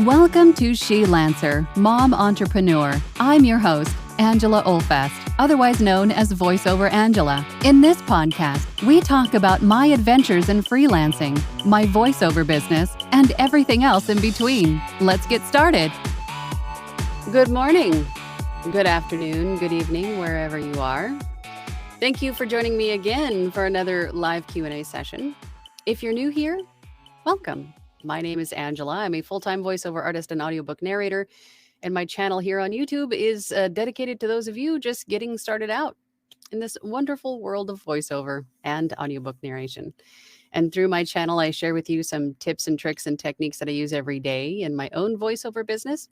Welcome to She Lancer, Mom Entrepreneur. I'm your host, Angela Olfest, otherwise known as VoiceOver Angela. In this podcast, we talk about my adventures in freelancing, my voiceover business, and everything else in between. Let's get started. Good morning, good afternoon, good evening, wherever you are. Thank you for joining me again for another live Q&A session. If you're new here, welcome. My name is Angela. I'm a full-time voiceover artist and audiobook narrator, and my channel here on YouTube is dedicated to those of you just getting started out in this wonderful world of voiceover and audiobook narration. And through my channel, I share with you some tips and tricks and techniques that I use every day in my own voiceover business,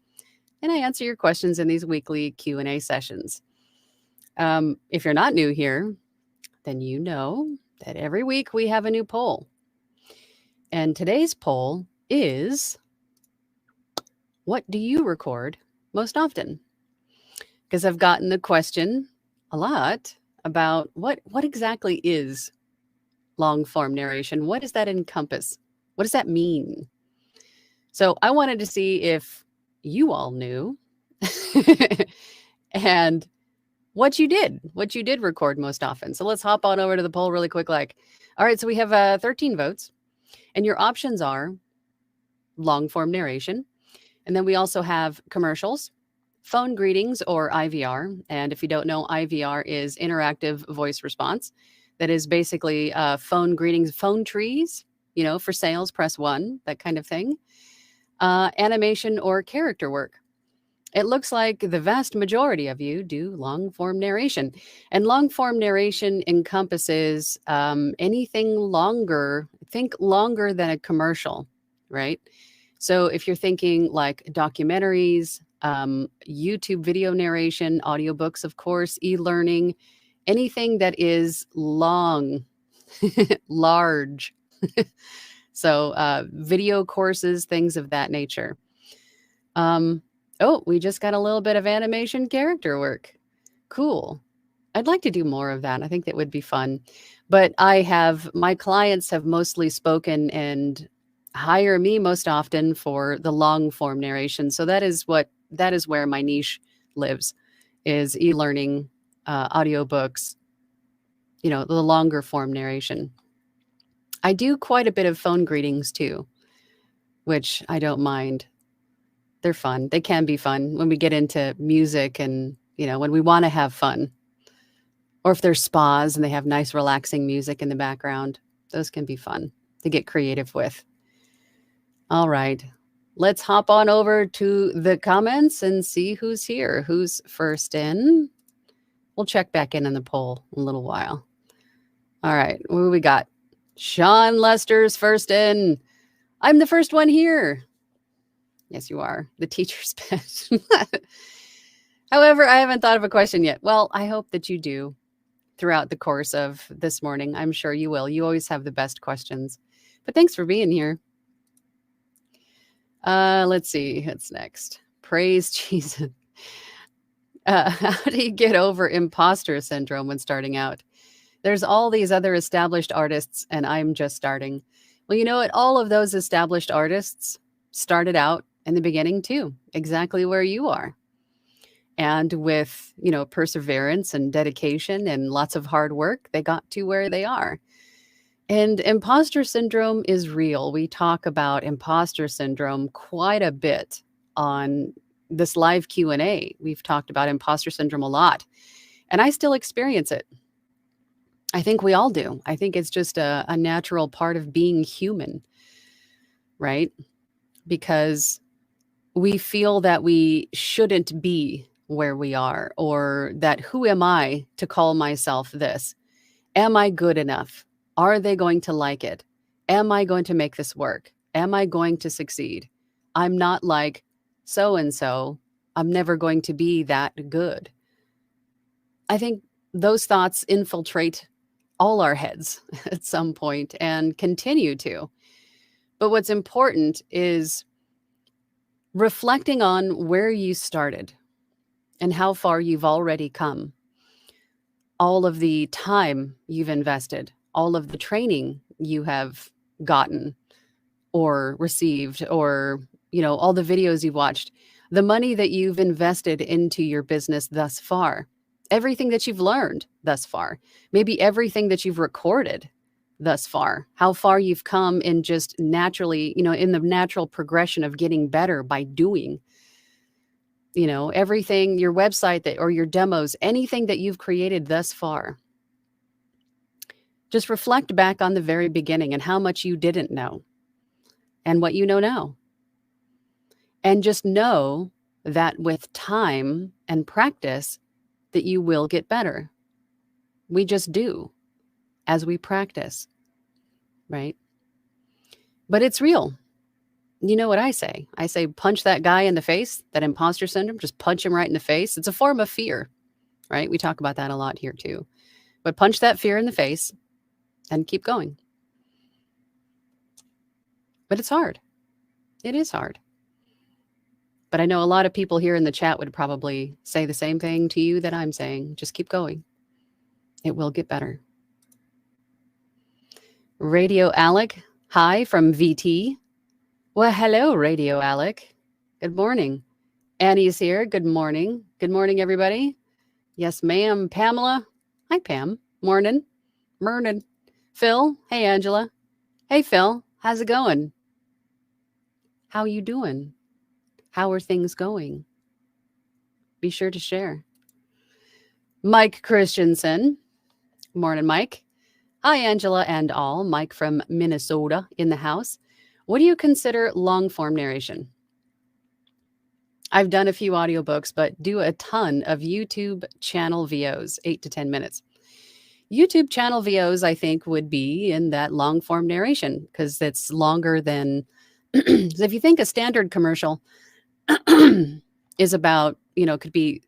and I answer your questions in these weekly Q&A sessions. If you're not new here, then you know that every week we have a new poll. And today's poll is, what do you record most often? Because I've gotten the question a lot about what exactly is long form narration? What does that encompass? What does that mean? So I wanted to see if you all knew and what you did record most often. So let's hop on over to the poll really quick. All right, so we have 13 votes. And your options are long form narration. And then we also have commercials, phone greetings or IVR. And if you don't know, IVR is interactive voice response. That is basically phone greetings, phone trees, for sales, press 1, that kind of thing. Animation or character work. It looks like the vast majority of you do long form narration. And long form narration encompasses anything longer. Think longer than a commercial, right? So if you're thinking like documentaries, YouTube video narration, audiobooks, of course, e-learning, anything that is long, large. So video courses, things of that nature. Oh, we just got a little bit of animation character work. Cool. I'd like to do more of that. I think that would be fun. But my clients have mostly spoken and hire me most often for the long form narration. So that is where my niche lives, is e-learning, audiobooks, the longer form narration. I do quite a bit of phone greetings too, which I don't mind. They're fun. They can be fun when we get into music and, when we want to have fun. Or if there's spas and they have nice relaxing music in the background, those can be fun to get creative with. All right, let's hop on over to the comments and see who's here. Who's first in? We'll check back in the poll in a little while. All right, what do we got? Sean Lester's first in. I'm the first one here. Yes, you are. The teacher's pet. However, I haven't thought of a question yet. Well, I hope that you do throughout the course of this morning. I'm sure you will. You always have the best questions. But thanks for being here. Let's see. What's next? Praise Jesus. How do you get over imposter syndrome when starting out? There's all these other established artists, and I'm just starting. Well, you know what? All of those established artists started out in the beginning too, exactly where you are. And with, perseverance and dedication and lots of hard work, they got to where they are. And imposter syndrome is real. We talk about imposter syndrome quite a bit on this live Q&A. We've talked about imposter syndrome a lot, and I still experience it. I think we all do. I think it's just a natural part of being human, right? Because we feel that we shouldn't be where we are, or that who am I to call myself this? Am I good enough? Are they going to like it? Am I going to make this work? Am I going to succeed? I'm not like so-and-so. I'm never going to be that good. I think those thoughts infiltrate all our heads at some point and continue to. But what's important is reflecting on where you started and how far you've already come. All of the time you've invested, all of the training you have gotten or received, or all the videos you've watched, the money that you've invested into your business thus far, everything that you've learned thus far, maybe everything that you've recorded thus far, how far you've come in just naturally, in the natural progression of getting better by doing, everything, your website or your demos, anything that you've created thus far. Just reflect back on the very beginning and how much you didn't know and what you know now. And just know that with time and practice that you will get better. We just do as we practice, right? But it's real. You know what I say? I say punch that guy in the face, that imposter syndrome, just punch him right in the face. It's a form of fear, right? We talk about that a lot here too. But punch that fear in the face and keep going. But it's hard. It is hard. But I know a lot of people here in the chat would probably say the same thing to you that I'm saying. Just keep going. It will get better. Radio Alec, hi from VT. Well, hello, Radio Alec. Good morning. Annie's here. Good morning. Good morning, everybody. Yes, ma'am. Pamela. Hi, Pam. Morning. Morning. Phil. Hey, Angela. Hey, Phil. How's it going? How you doing? How are things going? Be sure to share. Mike Christensen. Morning, Mike. Hi, Angela and all. Mike from Minnesota in the house. What do you consider long-form narration? I've done a few audiobooks, but do a ton of YouTube channel VOs, 8 to 10 minutes. YouTube channel VOs, I think, would be in that long-form narration because it's longer than, if you think a standard commercial is about, could be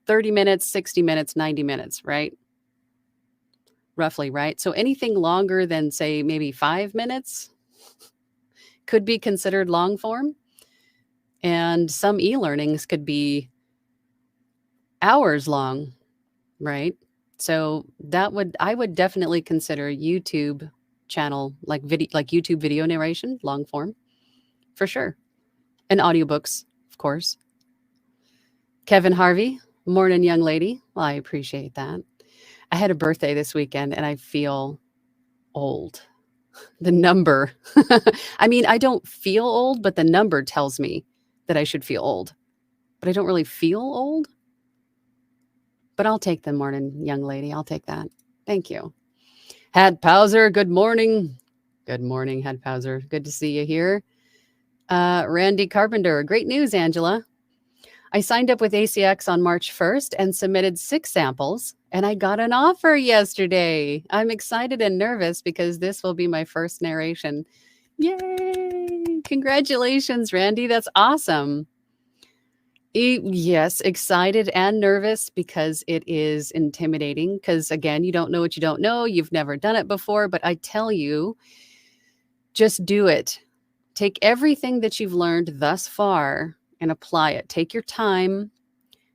30 minutes, 60 minutes, 90 minutes, right? Roughly, right? So anything longer than, say, maybe 5 minutes could be considered long form. And some e-learnings could be hours long, right? So I would definitely consider YouTube channel, like YouTube video narration, long form, for sure. And audiobooks, of course. Kevin Harvey, morning, young lady. Well, I appreciate that. I had a birthday this weekend and I feel old. The number, I mean, I don't feel old, but the number tells me that I should feel old, but I don't really feel old. But I'll take the morning, young lady. I'll take that. Thank you. Had Pauser, good morning. Good morning, Had Pauser. Good to see you here. Randy Carpenter, great news, Angela. I signed up with ACX on March 1st and submitted 6 samples, and I got an offer yesterday. I'm excited and nervous because this will be my first narration. Yay! Congratulations, Randy. That's awesome. Yes, excited and nervous because it is intimidating because, again, you don't know what you don't know. You've never done it before, but I tell you, just do it. Take everything that you've learned thus far and apply it. Take your time.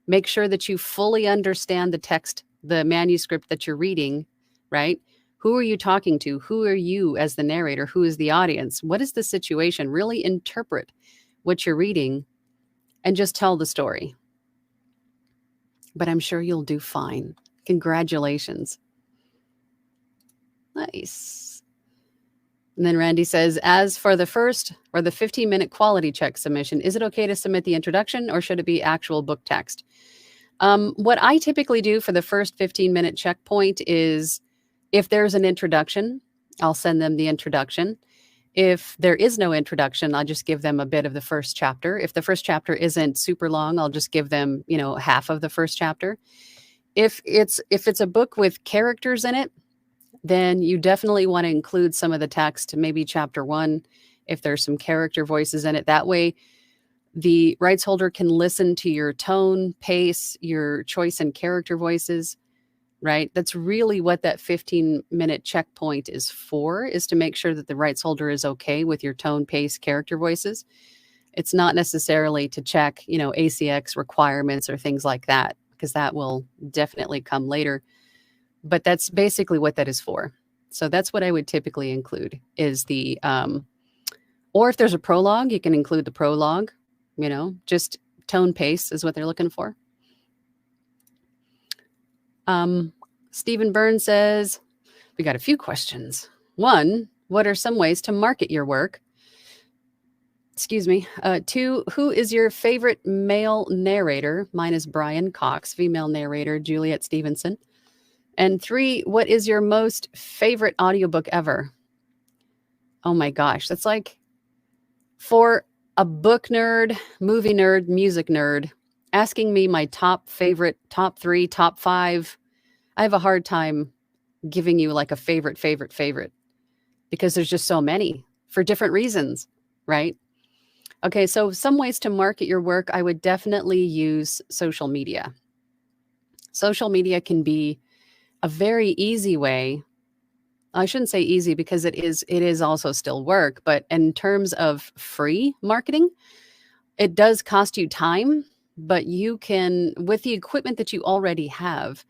Make sure that you fully understand the text, the manuscript that you're reading, right? Who are you talking to? Who are you as the narrator? Who is the audience? What is the situation? Really interpret what you're reading and just tell the story. But I'm sure you'll do fine. Congratulations. Nice. And then Randy says, as for the first or the 15-minute quality check submission, is it okay to submit the introduction or should it be actual book text? What I typically do for the first 15-minute checkpoint is if there's an introduction, I'll send them the introduction. If there is no introduction, I'll just give them a bit of the first chapter. If the first chapter isn't super long, I'll just give them, half of the first chapter. If it's a book with characters in it, then you definitely want to include some of the text, maybe chapter 1, if there's some character voices in it. That way, the rights holder can listen to your tone, pace, your choice in character voices, right? That's really what that 15-minute checkpoint is for, is to make sure that the rights holder is okay with your tone, pace, character voices. It's not necessarily to check, ACX requirements or things like that, because that will definitely come later. But that's basically what that is for. So that's what I would typically include is the Or if there's a prologue, you can include the prologue, just tone pace is what they're looking for. Stephen Burns says, we got a few questions. 1, what are some ways to market your work? Excuse me. 2, who is your favorite male narrator? Mine is Brian Cox, female narrator, Juliet Stevenson. And 3, what is your most favorite audiobook ever? Oh my gosh, that's like, for a book nerd, movie nerd, music nerd, asking me my top favorite, top 3, top 5, I have a hard time giving you like a favorite, because there's just so many for different reasons, right? Okay, so some ways to market your work, I would definitely use social media. Social media can be a very easy way. I shouldn't say easy because it is also still work, but in terms of free marketing, it does cost you time, but you can, with the equipment that you already have,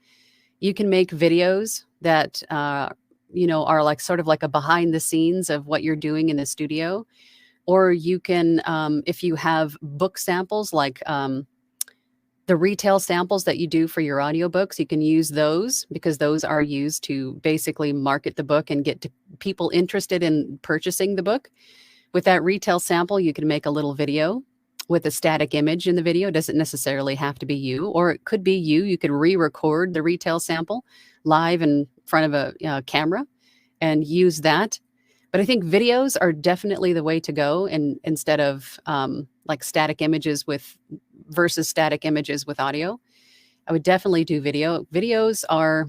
you can make videos that, are like sort of like a behind the scenes of what you're doing in the studio. Or you can, if you have book samples, like the retail samples that you do for your audiobooks, you can use those because those are used to basically market the book and get people interested in purchasing the book. With that retail sample, you can make a little video with a static image in the video. It doesn't necessarily have to be you, or it could be you. You could re-record the retail sample live in front of a camera and use that. But I think videos are definitely the way to go, and instead of like static images versus static images with audio, I would definitely do video. Videos are,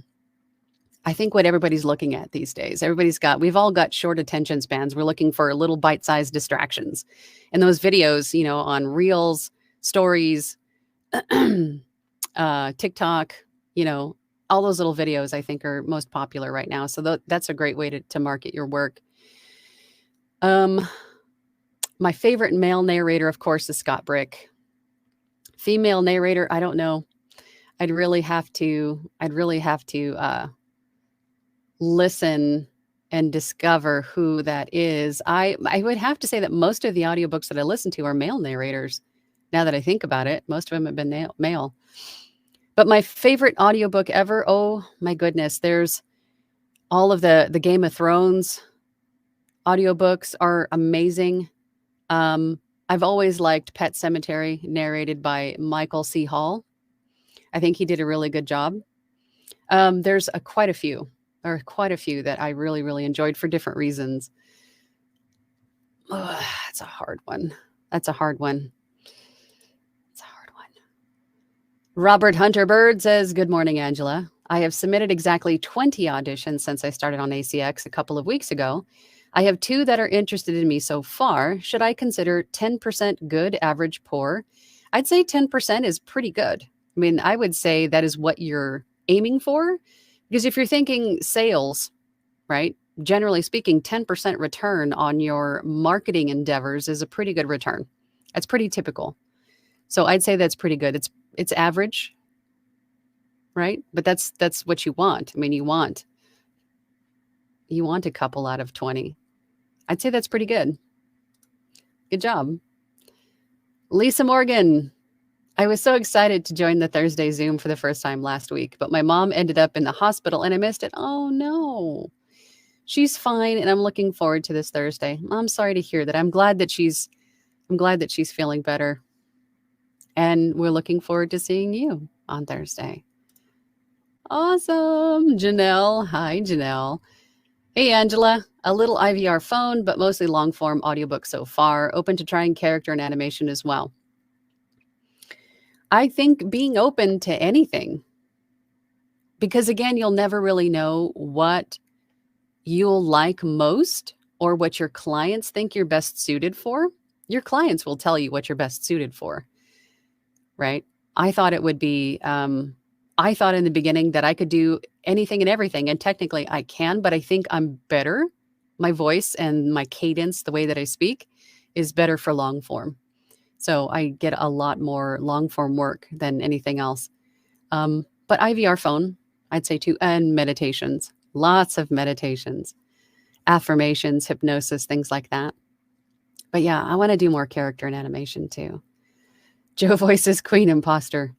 I think, what everybody's looking at these days. We've all got short attention spans. We're looking for little bite-sized distractions. And those videos, on Reels, Stories, TikTok, all those little videos I think are most popular right now. So that's a great way to market your work. My favorite male narrator, of course, is Scott Brick. Female narrator, I don't know. I'd really have to listen and discover who that is. I would have to say that most of the audiobooks that I listen to are male narrators. Now that I think about it, most of them have been male. But my favorite audiobook ever, oh my goodness, there's all of the Game of Thrones audiobooks are amazing. I've always liked Pet Sematary, narrated by Michael C. Hall. I think he did a really good job. There's quite a few that I really, really enjoyed for different reasons. That's a hard one. Robert Hunter Bird says, good morning, Angela. I have submitted exactly 20 auditions since I started on ACX a couple of weeks ago. I have 2 that are interested in me so far. Should I consider 10% good, average, poor? I'd say 10% is pretty good. I mean, I would say that is what you're aiming for, because if you're thinking sales, right? Generally speaking, 10% return on your marketing endeavors is a pretty good return. That's pretty typical. So I'd say that's pretty good. It's average, right? But that's what you want. I mean, you want a couple out of 20. I'd say that's pretty good. Good job. Lisa Morgan. I was so excited to join the Thursday Zoom for the first time last week, but my mom ended up in the hospital and I missed it. Oh no. She's fine and I'm looking forward to this Thursday. I'm sorry to hear that. I'm glad that she's feeling better. And we're looking forward to seeing you on Thursday. Awesome. Janelle. Hi, Janelle. Hey, Angela. A little IVR phone, but mostly long form audiobook so far. Open to trying character and animation as well. I think being open to anything, because again, you'll never really know what you'll like most or what your clients think you're best suited for. Your clients will tell you what you're best suited for, right? I thought it would be, I thought in the beginning that I could do anything and everything, and technically I can, but I think I'm better. My voice and my cadence, the way that I speak, is better for long form. So I get a lot more long form work than anything else. But IVR phone, I'd say too, and meditations, lots of meditations, affirmations, hypnosis, things like that. But yeah, I want to do more character and animation too. Joe voices Queen Imposter.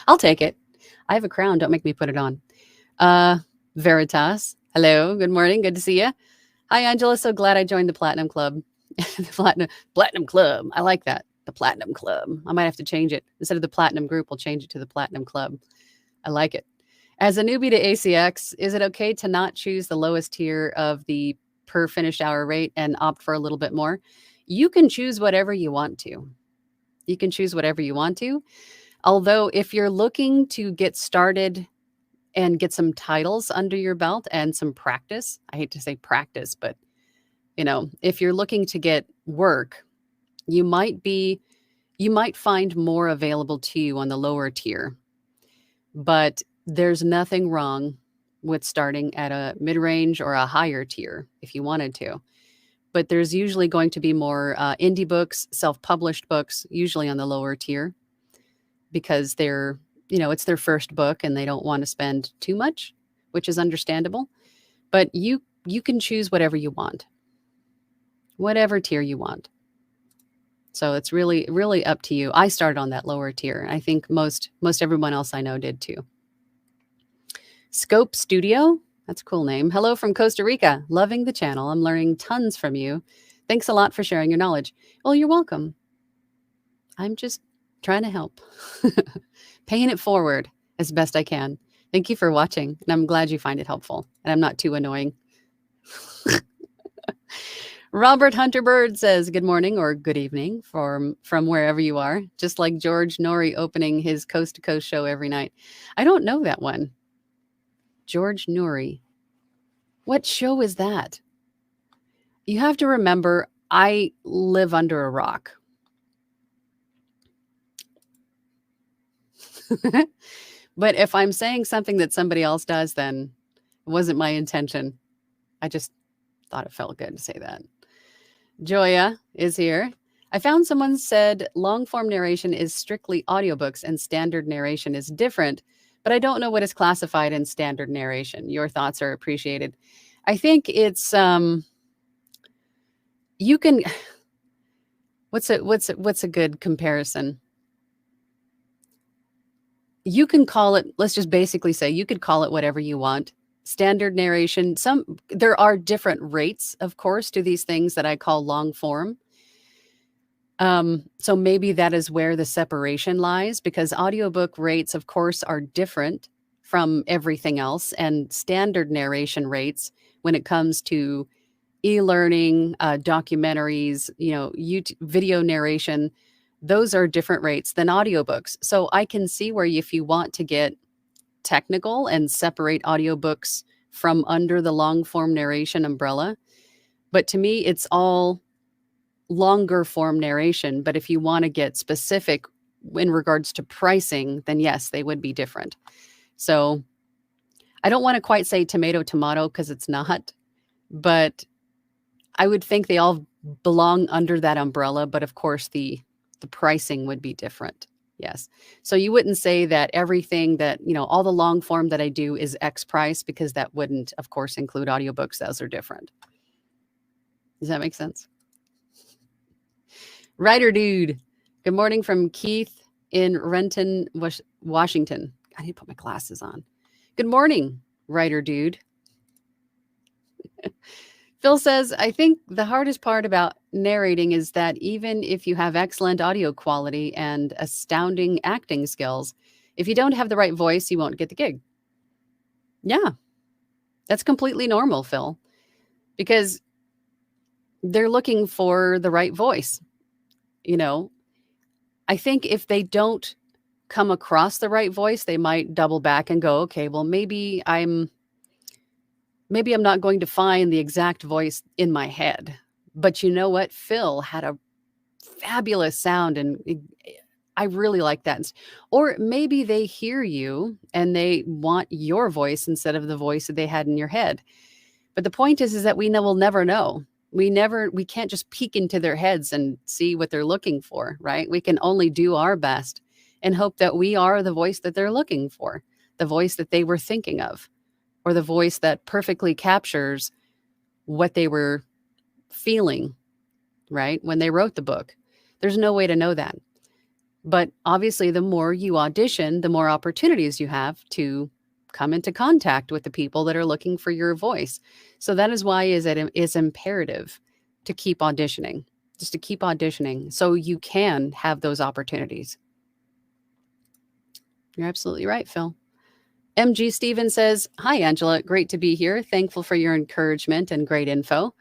I'll take it. I have a crown. Don't make me put it on. Veritas. Hello. Good morning. Good to see you. Hi, Angela. So glad I joined the Platinum Club. The Platinum Club. I like that. The Platinum Club. I might have to change it. Instead of the Platinum Group, we'll change it to the Platinum Club. I like it. As a newbie to ACX, is it okay to not choose the lowest tier of the per finished hour rate and opt for a little bit more? You can choose whatever you want to. You can choose whatever you want to. Although if you're looking to get started and get some titles under your belt and some practice, I hate to say practice, but if you're looking to get work, you might find more available to you on the lower tier. But there's nothing wrong with starting at a mid-range or a higher tier if you wanted to. But there's usually going to be more indie books, self-published books, usually on the lower tier, because they're, it's their first book and they don't want to spend too much, which is understandable. But you can choose whatever you want, whatever tier you want. So it's really, really up to you. I started on that lower tier. I think most everyone else I know did too. Scope Studio. That's a cool name. Hello from Costa Rica. Loving the channel. I'm learning tons from you. Thanks a lot for sharing your knowledge. Well, you're welcome. I'm just trying to help. Paying it forward as best I can. Thank you for watching. And I'm glad you find it helpful. And I'm not too annoying. Robert Hunterbird says good morning or good evening from wherever you are. Just like George Norrie opening his Coast to Coast show every night. I don't know that one. George Norrie. What show is that? You have to remember, I live under a rock. But if I'm saying something that somebody else does, then it wasn't my intention. I just thought it felt good to say that. Joya is here. I found someone said long form narration is strictly audiobooks and standard narration is different, but I don't know what is classified in standard narration. Your thoughts are appreciated. I think it's you can what's a good comparison? You can call it, let's just basically say you could call it whatever you want. Standard narration, there are different rates, of course, to these things that I call long form. So maybe that is where the separation lies, because audiobook rates, of course, are different from everything else. And standard narration rates, when it comes to e-learning, documentaries, YouTube video narration, those are different rates than audiobooks. So I can see where if you want to get technical and separate audiobooks from under the long form narration umbrella. But to me, it's all longer form narration. But if you want to get specific in regards to pricing, then yes, they would be different. So I don't want to quite say tomato, because it's not, but I would think they all belong under that umbrella. But of course, the pricing would be different. Yes. So you wouldn't say that everything that, all the long form that I do is X price, because that wouldn't, of course, include audiobooks. Those are different. Does that make sense? Writer Dude. Good morning from Keith in Renton, Washington. I need to put my glasses on. Good morning, Writer Dude. Phil says, I think the hardest part about narrating is that even if you have excellent audio quality and astounding acting skills, if you don't have the right voice, you won't get the gig. Yeah, that's completely normal, Phil, because they're looking for the right voice. I think if they don't come across the right voice, they might double back and go, okay, well, maybe I'm not going to find the exact voice in my head. But you know what? Phil had a fabulous sound, and I really like that. Or maybe they hear you and they want your voice instead of the voice that they had in your head. But the point is that we'll never know. We can't just peek into their heads and see what they're looking for, right? We can only do our best and hope that we are the voice that they're looking for, the voice that they were thinking of, or the voice that perfectly captures what they were feeling, right, when they wrote the book. There's no way to know that. But obviously, the more you audition, the more opportunities you have to come into contact with the people that are looking for your voice. So that is why it is imperative to keep auditioning, just to keep auditioning so you can have those opportunities. You're absolutely right, Phil. MG Steven says, "Hi, Angela. Great to be here. Thankful for your encouragement and great info.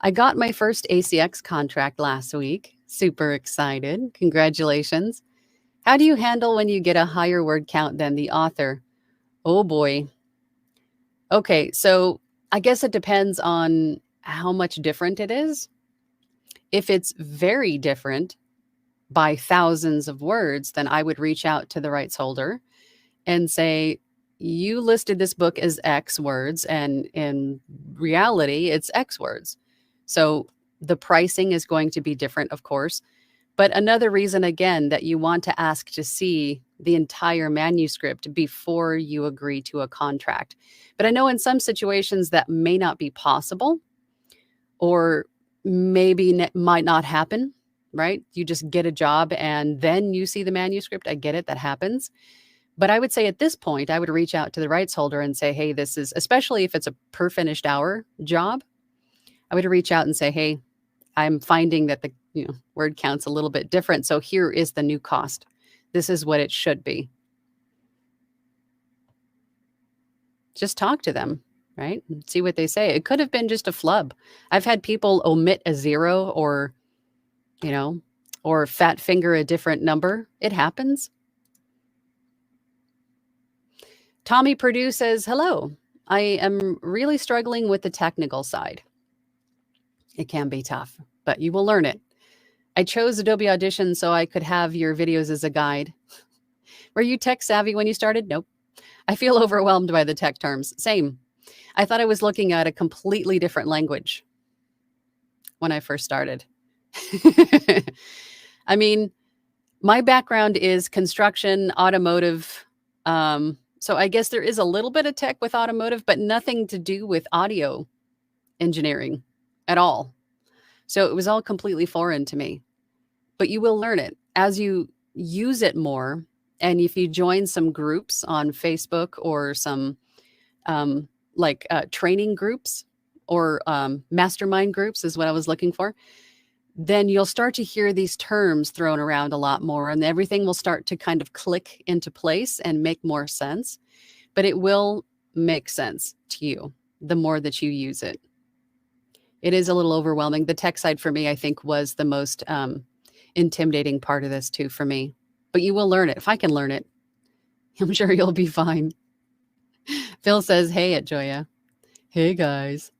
I got my first ACX contract last week. Super excited. Congratulations. How do you handle when you get a higher word count than the author?" Oh boy. Okay, so I guess it depends on how much different it is. If it's very different by thousands of words, then I would reach out to the rights holder and say, you listed this book as X words, and in reality, it's X words. So the pricing is going to be different, of course. But another reason, again, that you want to ask to see the entire manuscript before you agree to a contract. But I know in some situations that may not be possible, or maybe might not happen, right? You just get a job and then you see the manuscript. I get it, that happens. But I would say at this point, I would reach out to the rights holder and say, hey, this is, especially if it's a per finished hour job, I would reach out and say, hey, I'm finding that the word count's a little bit different. So here is the new cost. This is what it should be. Just talk to them, right? And see what they say. It could have been just a flub. I've had people omit a zero or fat finger a different number. It happens. Tommy Purdue says, hello. I am really struggling with the technical side. It can be tough, but you will learn it. I chose Adobe Audition so I could have your videos as a guide. Were you tech savvy when you started? Nope. I feel overwhelmed by the tech terms. Same. I thought I was looking at a completely different language when I first started. I mean, my background is construction, automotive. So I guess there is a little bit of tech with automotive, but nothing to do with audio engineering at all. So it was all completely foreign to me. But you will learn it as you use it more. And if you join some groups on Facebook or some training groups or mastermind groups is what I was looking for, then you'll start to hear these terms thrown around a lot more, and everything will start to kind of click into place and make more sense. But it will make sense to you the more that you use it. It is a little overwhelming. The tech side for me, I think, was the most intimidating part of this too for me. But you will learn it. If I can learn it, I'm sure you'll be fine. Phil says, hey, at Joya. Hey, guys.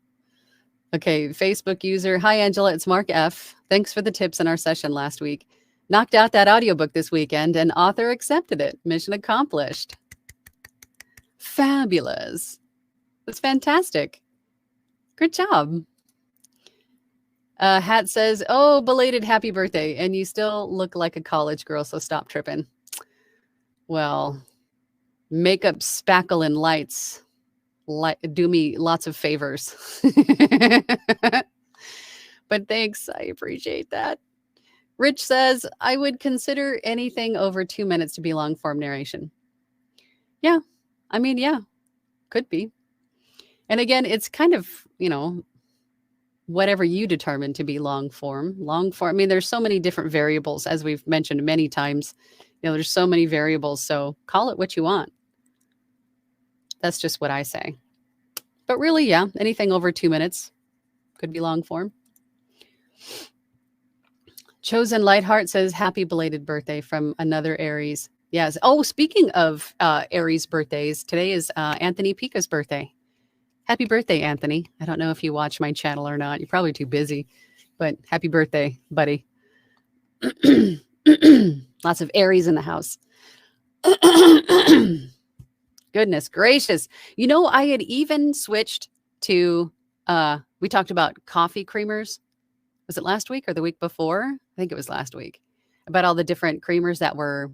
Okay, Facebook user. Hi, Angela. It's Mark F. Thanks for the tips in our session last week. Knocked out that audiobook this weekend and author accepted it. Mission accomplished. Fabulous. That's fantastic. Good job. Hat says, oh, belated happy birthday. And you still look like a college girl, so stop tripping. Well, makeup, spackle, and lights do me lots of favors. But thanks. I appreciate that. Rich says, I would consider anything over 2 minutes to be long form narration. Yeah. I mean, yeah, could be. And again, it's kind of, whatever you determine to be long form. I mean, there's so many different variables, as we've mentioned many times. There's so many variables. So call it what you want. That's just what I say. But really, yeah, anything over 2 minutes could be long form. Chosen Lightheart says, happy belated birthday from another Aries. Yes. Oh, speaking of Aries birthdays, today is Anthony Pica's birthday. Happy birthday, Anthony. I don't know if you watch my channel or not. You're probably too busy, but happy birthday, buddy. Lots of Aries in the house. Goodness gracious. I had even switched to, we talked about coffee creamers. Was it last week or the week before? I think it was last week. About all the different creamers that were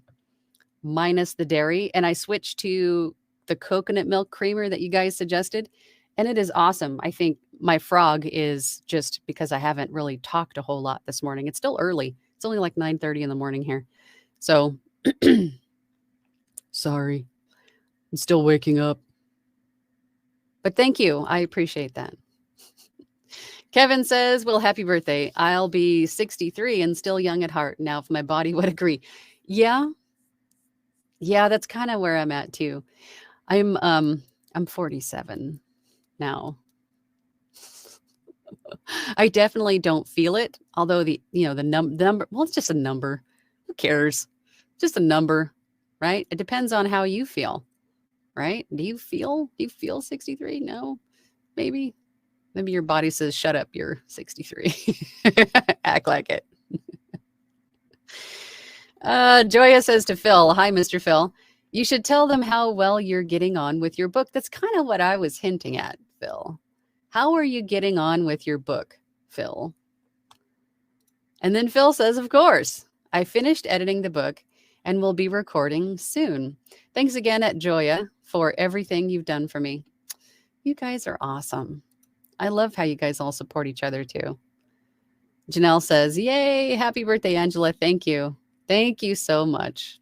minus the dairy. And I switched to the coconut milk creamer that you guys suggested. And it is awesome. I think my frog is just because I haven't really talked a whole lot this morning. It's still early. It's only like 9:30 in the morning here. So sorry. I'm still waking up. But thank you. I appreciate that. Kevin says, well, happy birthday. I'll be 63 and still young at heart now if my body would agree. Yeah. Yeah, that's kind of where I'm at too. I'm 47 now. I definitely don't feel it, although the number, well, it's just a number. Who cares? Just a number, right? It depends on how you feel, right? Do you feel 63? No. Maybe your body says shut up, you're 63. Act like it. Joya says to Phil, hi, Mr. Phil. You should tell them how well you're getting on with your book. That's kind of what I was hinting at, Phil. How are you getting on with your book, Phil? And then Phil says, of course, I finished editing the book and will be recording soon. Thanks again at Joya for everything you've done for me. You guys are awesome. I love how you guys all support each other too. Janelle says, yay, happy birthday, Angela. Thank you. Thank you so much.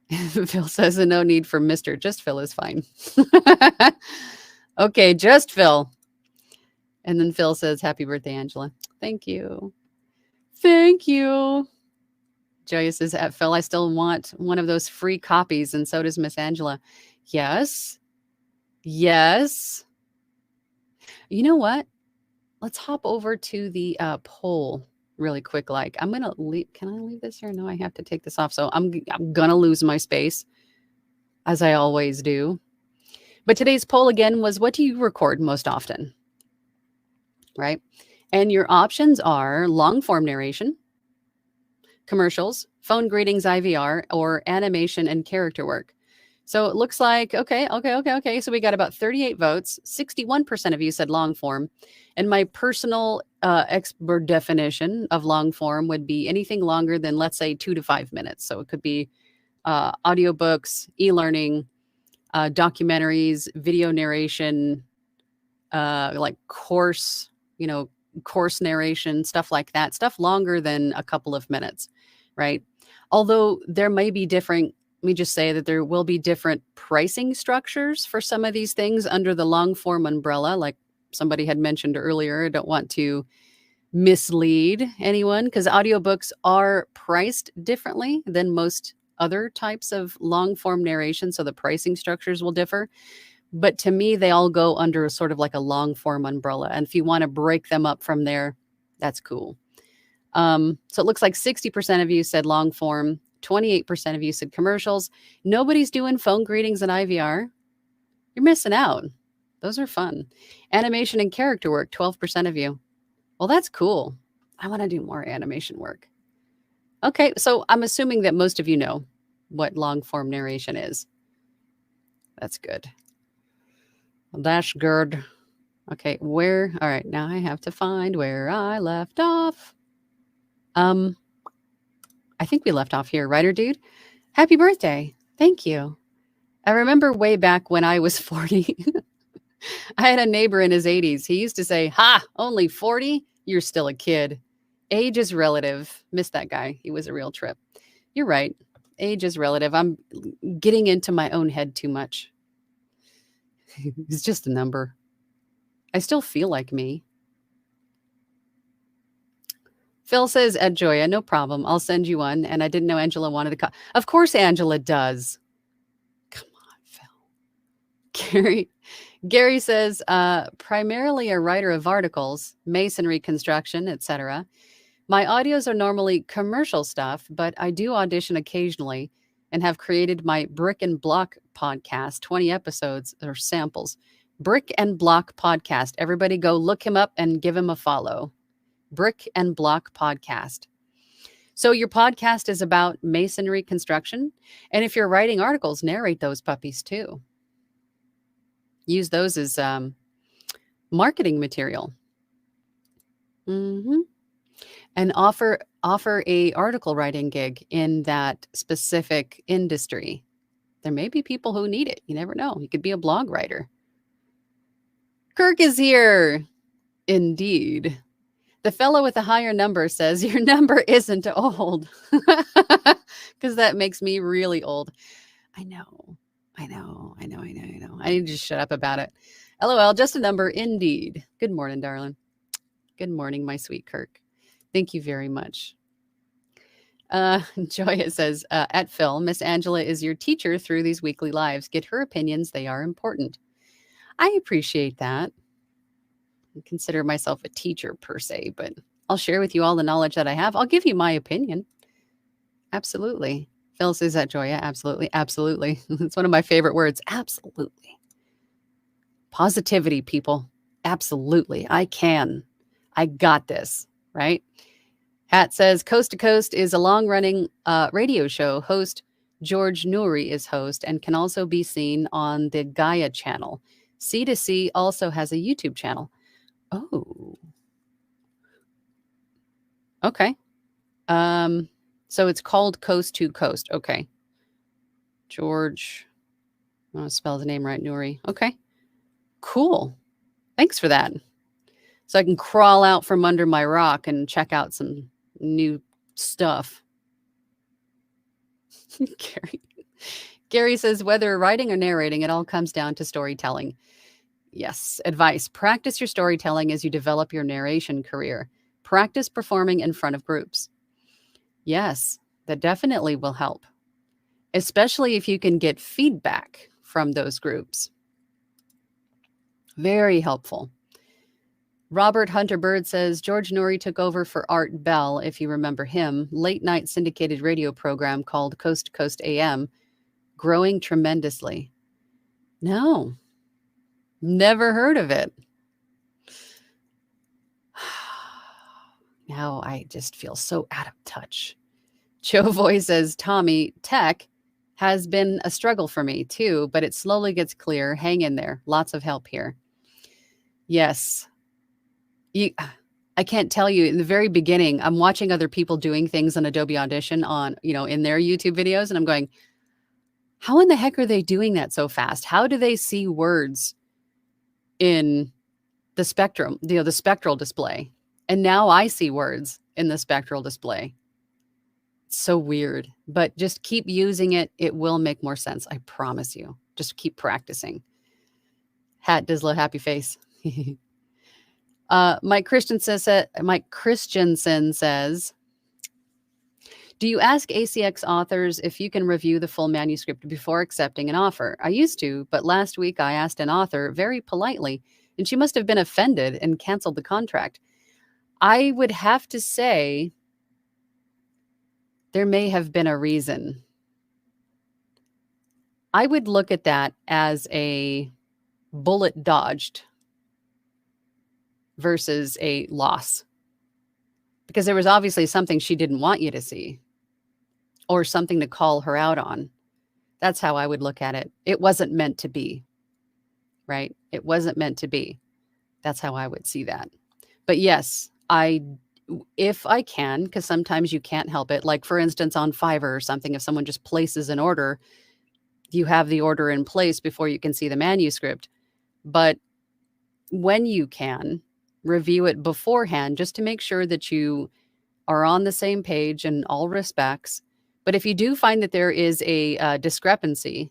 Phil says, no need for Mr. Just Phil is fine. Okay, just Phil. And then Phil says, happy birthday, Angela. Thank you. Thank you. Joya says, Phil, I still want one of those free copies, and so does Miss Angela. Yes. Yes. You know what? Let's hop over to the poll really quick. Like, I'm going to leave. Can I leave this here? No, I have to take this off. So I'm going to lose my space, as I always do. But today's poll again was, what do you record most often? Right? And your options are long form narration, commercials, phone greetings, IVR, or animation and character work. So it looks like, okay. So we got about 38 votes. 61% of you said long form. And my personal expert definition of long form would be anything longer than, let's say, 2 to 5 minutes. So it could be audiobooks, e-learning, documentaries, video narration, like course narration, stuff like that, stuff longer than a couple of minutes, right? Although there may be different, let me just say that there will be different pricing structures for some of these things under the long form umbrella, like somebody had mentioned earlier. I don't want to mislead anyone because audiobooks are priced differently than most other types of long form narration. So the pricing structures will differ. But to me, they all go under sort of like a long form umbrella. And if you want to break them up from there, that's cool. So it looks like 60% of you said long form, 28% of you said commercials. Nobody's doing phone greetings and IVR. You're missing out. Those are fun. Animation and character work, 12% of you. Well, that's cool. I want to do more animation work. Okay, so I'm assuming that most of you know what long form narration is. That's good. That's good. Okay, all right, now I have to find where I left off. I think we left off here, writer dude. Happy birthday. Thank you. I remember way back when I was 40, I had a neighbor in his 80s. He used to say, ha, only 40? You're still a kid. Age is relative. Missed that guy. He was a real trip. You're right. Age is relative. I'm getting into my own head too much. It's just a number. I still feel like me. Phil says, Ed Joya, no problem. I'll send you one. And I didn't know Angela wanted to Of course Angela does. Come on, Phil. Gary says, primarily a writer of articles, masonry construction, etc. My audios are normally commercial stuff, but I do audition occasionally and have created my Brick and Block podcast, 20 episodes or samples. Brick and Block podcast. Everybody go look him up and give him a follow. Brick and Block podcast. So your podcast is about masonry construction. And if you're writing articles, narrate those puppies too. Use those as marketing material. And offer a article writing gig in that specific industry. There may be people who need it. You never know. You could be a blog writer. Kirk is here. Indeed. The fellow with the higher number says your number isn't old. Because that makes me really old. I know. I need to shut up about it. LOL, just a number indeed. Good morning, darling. Good morning, my sweet Kirk. Thank you very much. Joya says, at Phil, Miss Angela is your teacher through these weekly lives. Get her opinions. They are important. I appreciate that. I consider myself a teacher per se, but I'll share with you all the knowledge that I have. I'll give you my opinion. Absolutely. Phil says that, Joya. Absolutely. Absolutely. It's one of my favorite words. Absolutely. Positivity, people. Absolutely. I can. I got this, right? Hat says Coast to Coast is a long-running radio show. Host George Noory is host and can also be seen on the Gaia channel. C2C also has a YouTube channel. Oh. Okay. So it's called Coast to Coast. Okay. George, I want to spell his name right, Noory. Okay. Cool. Thanks for that. So I can crawl out from under my rock and check out some new stuff. Gary says, whether writing or narrating, it all comes down to storytelling. Yes. Advice. Practice your storytelling as you develop your narration career. Practice performing in front of groups. Yes, that definitely will help, especially if you can get feedback from those groups. Very helpful. Robert Hunter Bird says, George Noory took over for Art Bell, if you remember him, late night syndicated radio program called Coast to Coast AM, growing tremendously. No, never heard of it. Now I just feel so out of touch. Joe Voice says, Tommy, tech has been a struggle for me too, but it slowly gets clear. Hang in there. Lots of help here. Yes. I can't tell you, in the very beginning, I'm watching other people doing things on Adobe Audition on, in their YouTube videos, and I'm going, how in the heck are they doing that so fast? How do they see words in the spectrum, the spectral display? And now I see words in the spectral display. It's so weird, but just keep using it. It will make more sense. I promise you. Just keep practicing. Hat Dizzler, happy face. Mike Christensen says, do you ask ACX authors if you can review the full manuscript before accepting an offer? I used to, but last week I asked an author very politely, and she must have been offended and canceled the contract. I would have to say there may have been a reason. I would look at that as a bullet dodged versus a loss, because there was obviously something she didn't want you to see or something to call her out on. That's how I would look at it. It wasn't meant to be, right? It wasn't meant to be. That's how I would see that. But yes, if I can, because sometimes you can't help it. Like, for instance, on Fiverr or something, if someone just places an order, you have the order in place before you can see the manuscript. But when you can, review it beforehand just to make sure that you are on the same page in all respects. But if you do find that there is a discrepancy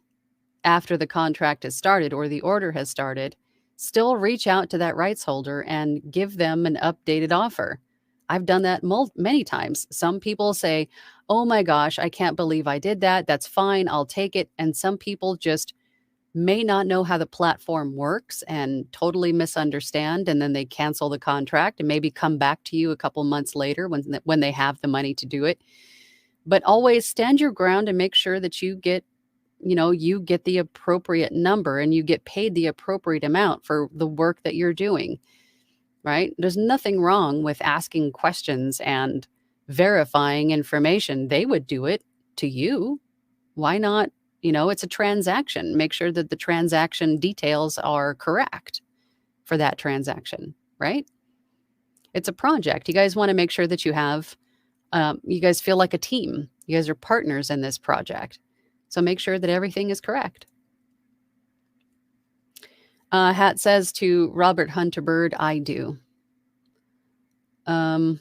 after the contract has started or the order has started, still reach out to that rights holder and give them an updated offer. I've done that many times. Some people say, oh my gosh, I can't believe I did that. That's fine. I'll take it. And some people just may not know how the platform works and totally misunderstand. And then they cancel the contract and maybe come back to you a couple months later when they have the money to do it. But always stand your ground and make sure that you get the appropriate number and you get paid the appropriate amount for the work that you're doing, right? There's nothing wrong with asking questions and verifying information. They would do it to you. Why not? It's a transaction. Make sure that the transaction details are correct for that transaction, right? It's a project. You guys want to make sure that you guys feel like a team. You guys are partners in this project. So make sure that everything is correct. Hat says to Robert Hunter Bird, I do. Oh,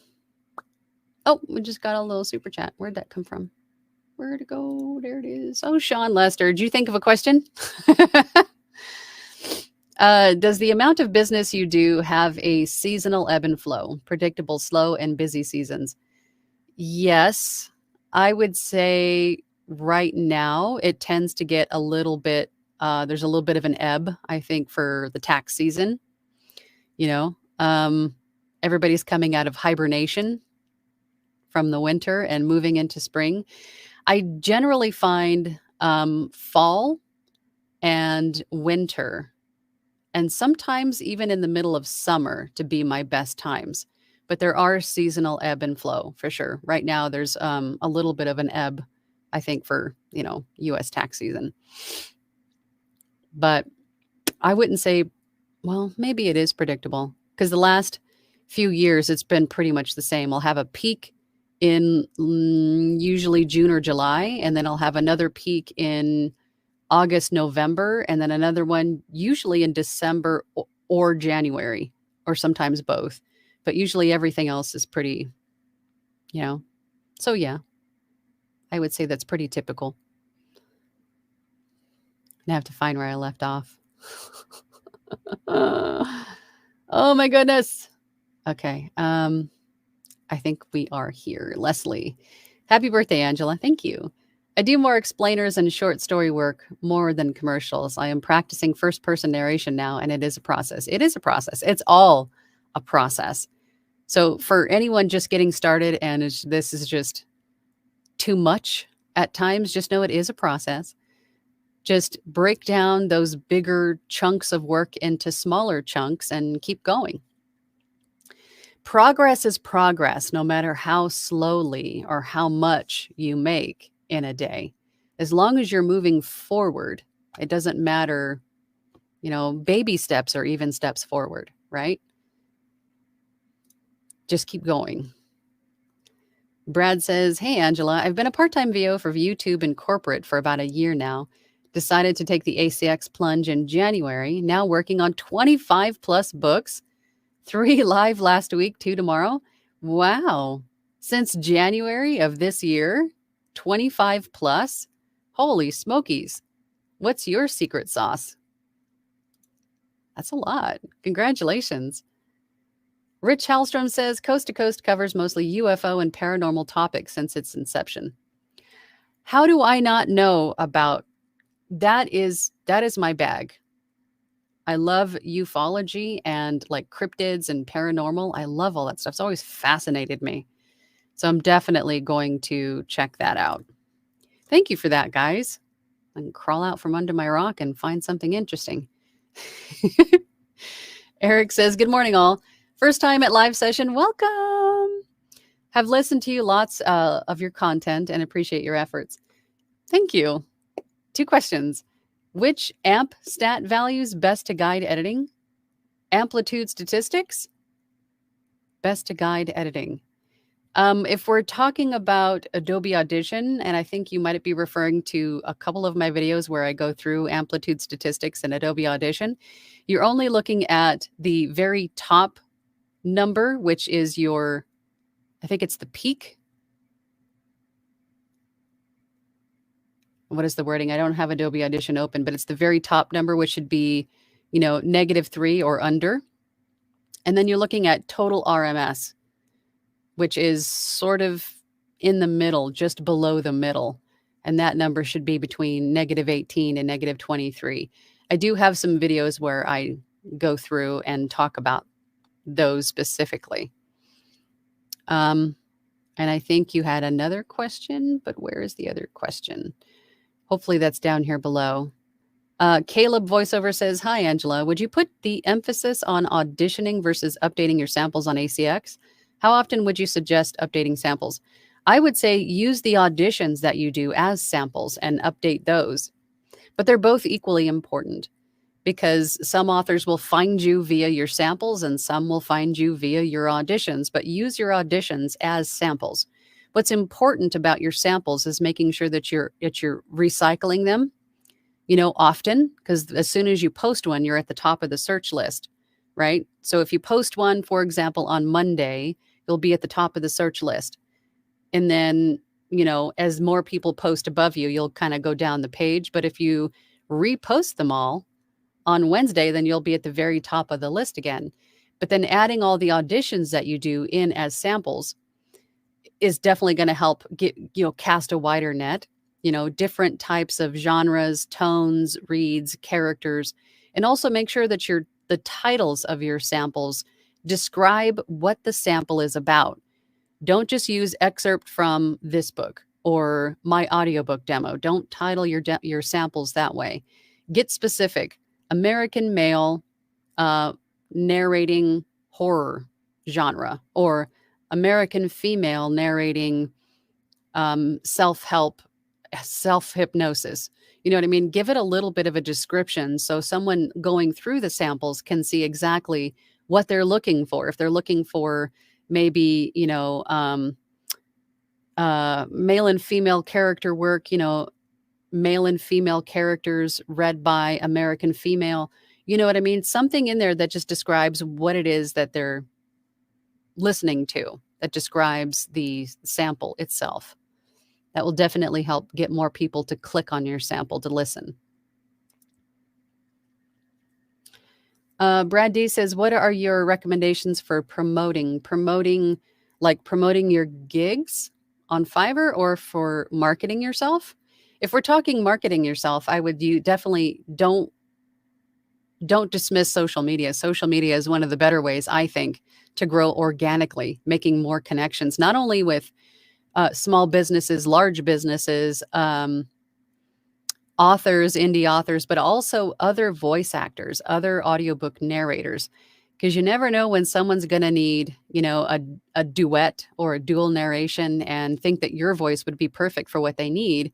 we just got a little super chat. Where'd that come from? Where'd it go? There it is. Oh, Sean Lester. Did you think of a question? Does the amount of business you do have a seasonal ebb and flow, predictable slow and busy seasons? Yes, I would say right now it tends to get a little bit, there's a little bit of an ebb, I think, for the tax season. You know, everybody's coming out of hibernation from the winter and moving into spring. I generally find fall and winter, and sometimes even in the middle of summer, to be my best times. But there are seasonal ebb and flow for sure. Right now, there's a little bit of an ebb, I think, for, U.S. tax season. But I wouldn't say, well, maybe it is predictable, because the last few years, it's been pretty much the same. I'll have a peak in usually June or July, and then I'll have another peak in August, November, and then another one usually in December or January, or sometimes both. But usually everything else is pretty, so yeah, I would say that's pretty typical. I have to find where I left off. Oh my goodness. Okay. I think we are here. Leslie. Happy birthday, Angela. Thank you. I do more explainers and short story work more than commercials. I am practicing first person narration now, and it is a process. It is a process. It's all a process. So for anyone just getting started and this is just too much at times, just know it is a process. Just break down those bigger chunks of work into smaller chunks and keep going. Progress is progress, no matter how slowly or how much you make in a day. As long as you're moving forward, it doesn't matter, baby steps or even steps forward, right? Just keep going. Brad says, hey, Angela, I've been a part-time VO for YouTube and corporate for about a year now. Decided to take the ACX plunge in January, now working on 25 plus books, 3 live last week, 2 tomorrow. Wow. Since January of this year, 25 plus? Holy smokies. What's your secret sauce? That's a lot. Congratulations. Rich Hallstrom says, Coast to Coast covers mostly UFO and paranormal topics since its inception. How do I not know about that? Is my bag. I love ufology and like cryptids and paranormal. I love all that stuff. It's always fascinated me. So I'm definitely going to check that out. Thank you for that, guys. I can crawl out from under my rock and find something interesting. Eric says, good morning, all. First time at live session. Welcome. Have listened to you lots of your content and appreciate your efforts. Thank you. 2 questions. Which amp stat values best to guide editing? Amplitude statistics? Best to guide editing. If we're talking about Adobe Audition, and I think you might be referring to a couple of my videos where I go through amplitude statistics in Adobe Audition, you're only looking at the very top number, which is I think it's the peak. What is the wording? I don't have Adobe Audition open, but it's the very top number, which should be, -3 or under. And then you're looking at total RMS, which is sort of in the middle, just below the middle. And that number should be between -18 and -23. I do have some videos where I go through and talk about those specifically. And I think you had another question, but where is the other question? Hopefully that's down here below. Caleb voiceover says, hi, Angela. Would you put the emphasis on auditioning versus updating your samples on ACX? How often would you suggest updating samples? I would say use the auditions that you do as samples and update those. But they're both equally important because some authors will find you via your samples and some will find you via your auditions, but use your auditions as samples. What's important about your samples is making sure that you're recycling them often, because as soon as you post one, you're at the top of the search list, right? So if you post one, for example, on Monday, you'll be at the top of the search list. And then, as more people post above you, you'll kind of go down the page. But if you repost them all on Wednesday, then you'll be at the very top of the list again. But then adding all the auditions that you do in as samples is definitely going to help cast a wider net, different types of genres, tones, reads, characters, and also make sure that the titles of your samples describe what the sample is about. Don't just use excerpt from this book or my audiobook demo. Don't title your samples that way. Get specific. American male narrating horror genre, or American female narrating self-help, self-hypnosis. You know what I mean? Give it a little bit of a description so someone going through the samples can see exactly what they're looking for. If they're looking for maybe, male and female character work, male and female characters read by American female, you know what I mean? Something in there that just describes what it is that they're listening to, that describes the sample itself. That will definitely help get more people to click on your sample to listen. Brad D says, what are your recommendations for promoting your gigs on Fiverr, or for marketing yourself? If we're talking marketing yourself, you definitely don't dismiss social media. Social media is one of the better ways, I think, to grow organically, making more connections, not only with small businesses, large businesses, authors, indie authors, but also other voice actors, other audiobook narrators, because you never know when someone's going to need, a duet or a dual narration and think that your voice would be perfect for what they need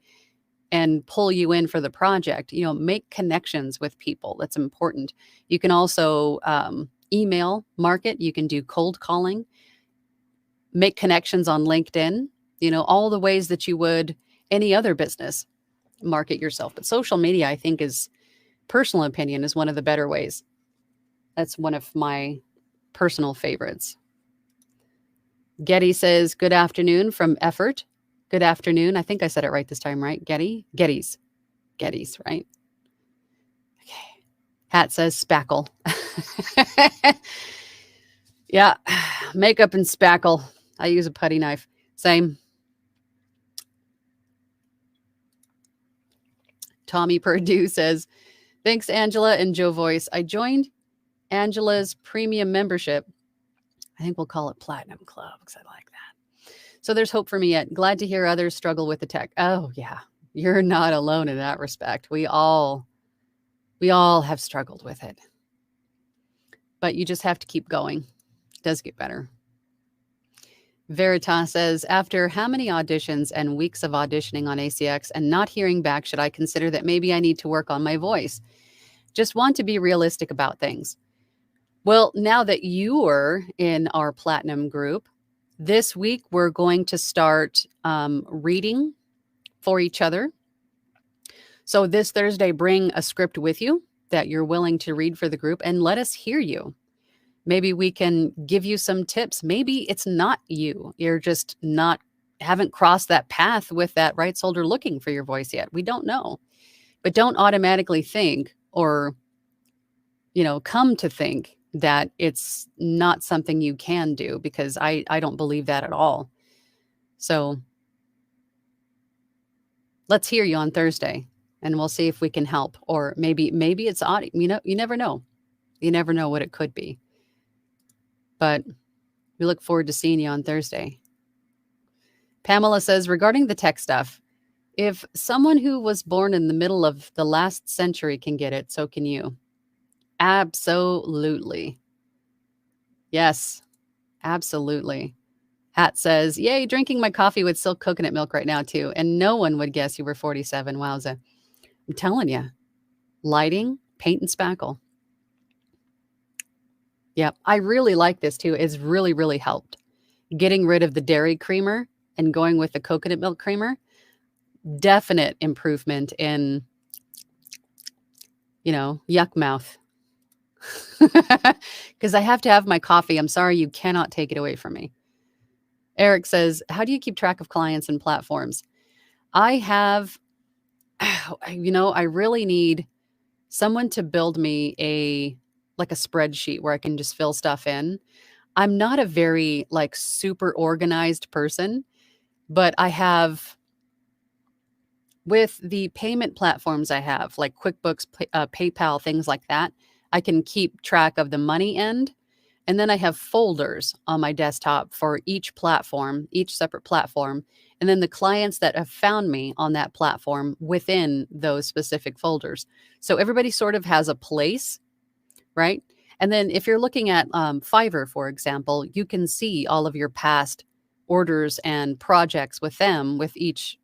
and pull you in for the project. Make connections with people. That's important. You can also email market. You can do cold calling, make connections on LinkedIn, all the ways that you would any other business market yourself. But social media, I think, personal opinion, is one of the better ways. That's one of my personal favorites. Getty says, good afternoon from Effort. Good afternoon. I think I said it right this time, right? Getty's, right? Okay. Hat says spackle. Yeah. Makeup and spackle. I use a putty knife. Same. Tommy Purdue says, thanks, Angela and Joe Voice. I joined Angela's premium membership. I think we'll call it Platinum Club because I like that. So there's hope for me yet. Glad to hear others struggle with the tech. Oh, yeah. You're not alone in that respect. We all have struggled with it. But you just have to keep going. It does get better. Veritas says, after how many auditions and weeks of auditioning on ACX and not hearing back, should I consider that maybe I need to work on my voice? Just want to be realistic about things. Well, now that you're in our Platinum group, this week we're going to start reading for each other. So this Thursday, bring a script with you that you're willing to read for the group and let us hear you. Maybe we can give you some tips. Maybe it's not you. You're just haven't crossed that path with that right shoulder looking for your voice yet. We don't know. But don't automatically think or, come to think that it's not something you can do, because I don't believe that at all. So let's hear you on Thursday and we'll see if we can help. Or maybe it's audio. You never know. You never know what it could be. But we look forward to seeing you on Thursday. Pamela says, regarding the tech stuff, if someone who was born in the middle of the last century can get it, so can you. Absolutely. Yes, absolutely. Hat says, yay, drinking my coffee with silk coconut milk right now too. And no one would guess you were 47. Wowza. I'm telling you, lighting, paint and spackle. Yeah, I really like this too. It's really, really helped. Getting rid of the dairy creamer and going with the coconut milk creamer. Definite improvement in yuck mouth. Because I have to have my coffee. I'm sorry, you cannot take it away from me. Eric says, how do you keep track of clients and platforms? I have, I really need someone to build me a spreadsheet where I can just fill stuff in. I'm not a very super organized person, but I have with the payment platforms I have, like QuickBooks, PayPal, things like that, I can keep track of the money end. And then I have folders on my desktop for each platform, each separate platform. And then the clients that have found me on that platform within those specific folders. So everybody sort of has a place, right? And then if you're looking at Fiverr, for example, you can see all of your past orders and projects with them, with each,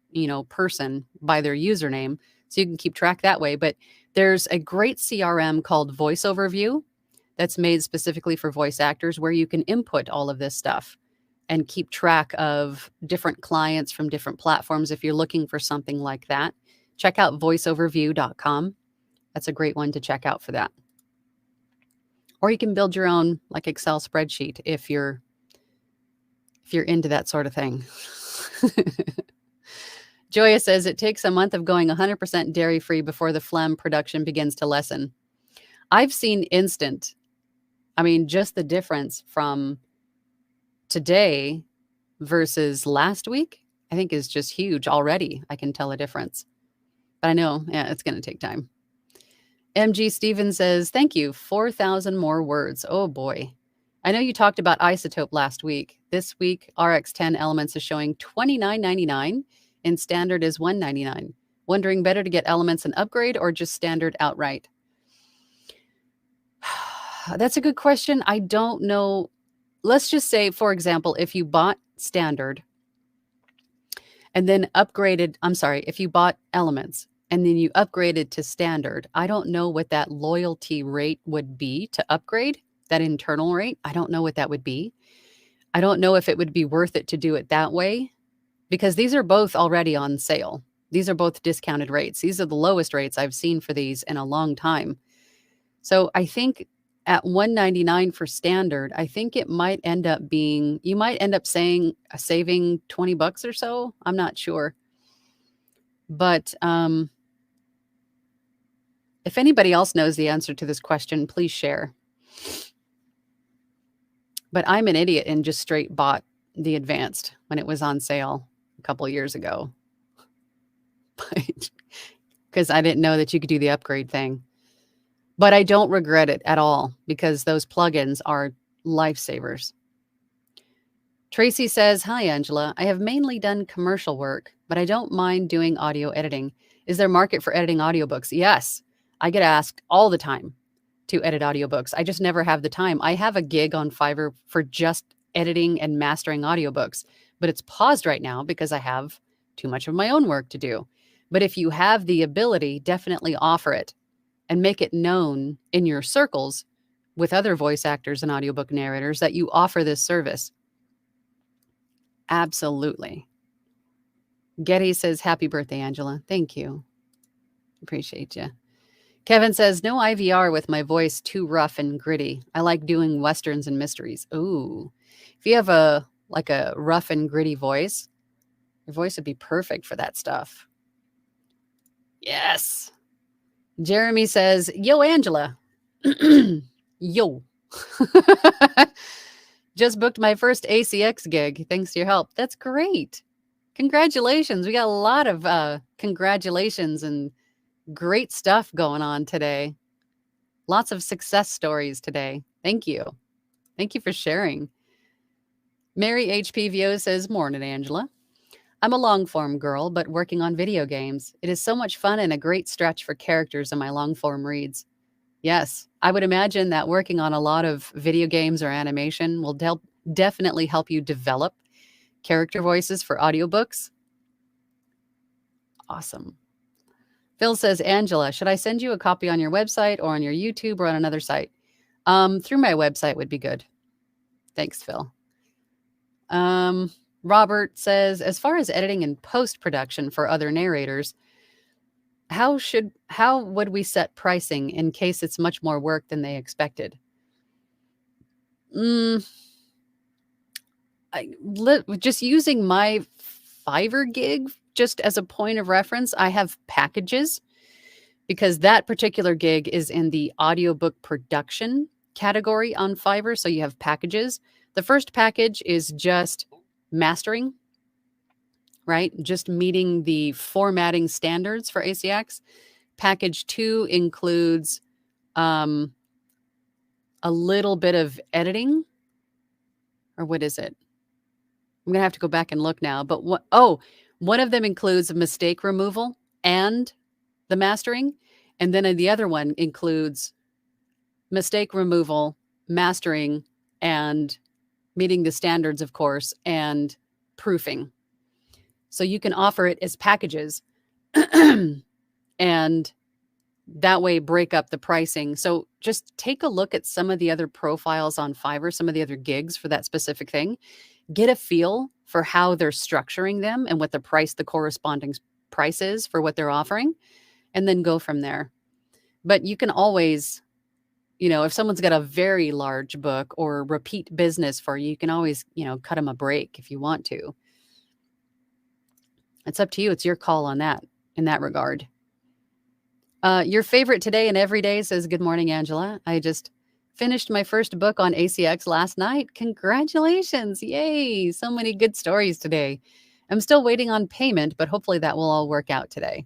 person by their username. So you can keep track that way. But there's a great CRM called Voice Overview that's made specifically for voice actors where you can input all of this stuff and keep track of different clients from different platforms. If you're looking for something like that, check out voiceoverview.com. That's a great one to check out for that. Or you can build your own Excel spreadsheet if you're into that sort of thing. Joya says it takes a month of going 100% dairy-free before the phlegm production begins to lessen. I've seen instant. I mean, just the difference from today versus last week, I think is just huge already. I can tell a difference. But I know, it's going to take time. MG Stevens says, thank you. 4,000 more words. Oh boy. I know you talked about Isotope last week. This week, RX10 Elements is showing $29.99 and standard is $199. Wondering better to get Elements and upgrade or just standard outright? That's a good question. I don't know. Let's just say, for example, if you bought standard and then if you bought Elements and then you upgraded to standard, I don't know what that loyalty rate would be to upgrade, that internal rate. I don't know what that would be. I don't know if it would be worth it to do it that way because these are both already on sale. These are both discounted rates. These are the lowest rates I've seen for these in a long time. So I think at $199 for standard, I think it might end up being, you might end up saving $20 or so. I'm not sure. But if anybody else knows the answer to this question, please share. But I'm an idiot and just straight bought the advanced when it was on sale a couple of years ago. Because I didn't know that you could do the upgrade thing. But I don't regret it at all because those plugins are lifesavers. Tracy says, hi, Angela. I have mainly done commercial work, but I don't mind doing audio editing. Is there a market for editing audiobooks? Yes. I get asked all the time to edit audiobooks. I just never have the time. I have a gig on Fiverr for just editing and mastering audiobooks, but it's paused right now because I have too much of my own work to do. But if you have the ability, definitely offer it and make it known in your circles with other voice actors and audiobook narrators that you offer this service. Absolutely. Getty says, happy birthday, Angela. Thank you. Appreciate you. Kevin says, no IVR with my voice too rough and gritty. I like doing Westerns and mysteries. Ooh. If you have a rough and gritty voice, your voice would be perfect for that stuff. Yes. Jeremy says, yo, Angela. Yo. Just booked my first ACX gig. Thanks to your help. That's great. Congratulations. We got a lot of congratulations and great stuff going on today. Lots of success stories today. Thank you. Thank you for sharing. Mary HPVO says, morning, Angela. I'm a long-form girl, but working on video games. It is so much fun and a great stretch for characters in my long-form reads. Yes, I would imagine that working on a lot of video games or animation will definitely help you develop character voices for audiobooks. Awesome. Phil says, Angela, should I send you a copy on your website or on your YouTube or on another site? Through my website would be good. Thanks, Phil. Robert says, as far as editing and post-production for other narrators, how would we set pricing in case it's much more work than they expected? Just using my Fiverr gig just as a point of reference, I have packages because that particular gig is in the audiobook production category on Fiverr. So you have packages. The first package is just mastering, right? Just meeting the formatting standards for ACX. Package 2 includes a little bit of editing, or what is it? I'm gonna have to go back and look now. But one of them includes mistake removal and the mastering, and then the other one includes mistake removal, mastering, and meeting the standards, of course, and proofing. So you can offer it as packages and that way break up the pricing. So just take a look at some of the other profiles on Fiverr, some of the other gigs for that specific thing. Get a feel for how they're structuring them and what the corresponding price is for what they're offering, and then go from there. But you can always, if someone's got a very large book or repeat business for you, you can always, cut them a break if you want to. It's up to you. It's your call on that in that regard. Your favorite today and every day says, good morning, Angela. I just finished my first book on ACX last night. Congratulations. Yay. So many good stories today. I'm still waiting on payment, but hopefully that will all work out today.